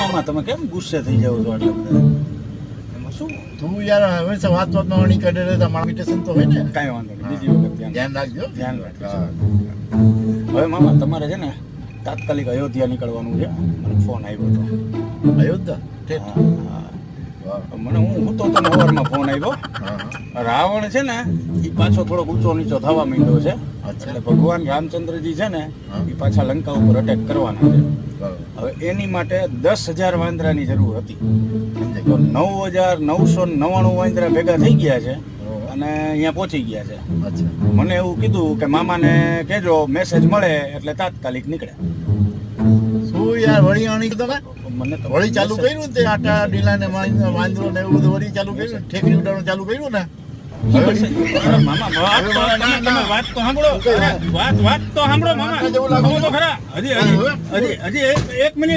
મામા તમે કેમ ગુસ્સે થઈ જાવ છો આટલા બધા? એમાં શું તું યાર હંમેશા વાતમાં વણી કાઢે રહે તો મારા ઇન્વિટેશન તો હોય ને. કાંઈ વાંધો નહીં, બીજી વખત ધ્યાન રાખજો. ધ્યાન રાખજો. હા. હવે મામા તમારે છે ને તાત્કાલિક અયોધ્યા નીકળવાનું છે. મને ફોન આવ્યો હતો. અયોધ્યા ઠીક. હા. મને હું તો તને સવારમાં ફોન આવ્યો. હા. રાવણ છે ને એ પાછો થોડોક ઊંચો નીચો થવા માંડ્યો છે. અચ્છા. એટલે ભગવાન રામચંદ્રજી છે ને હા. એ પાછા લંકા ઉપર અટેક કરવાના છે. બરાબર. હવે એની માટે 10,000 વાંદરાની જરૂર હતી. સમજાય. તો 9,999 વાંદરા ભેગા થઈ ગયા છે ઓહો. અને અહીંયા પહોંચી ગયા છે. અચ્છા. મને એવું કીધું કે મામાને કહેજો મેસેજ મળે એટલે તાત્કાલિક નીકળે. શું યાર વળી આણી કીધું ને? મને તો વળી ચાલુ message- કર્યું ને તે આટા ઢીલા ને વાંદરો ને એવું બધું વળી ચાલુ કર્યું ને? ઠેકડી ઉડાડવાનું ચાલુ કર્યું ને? અરે મામા વાત તો સાંભળો. વાત તો સાંભળો મામા. જેવું લાગે સાંભળો તો ખરા. હજી એક મિનિટ.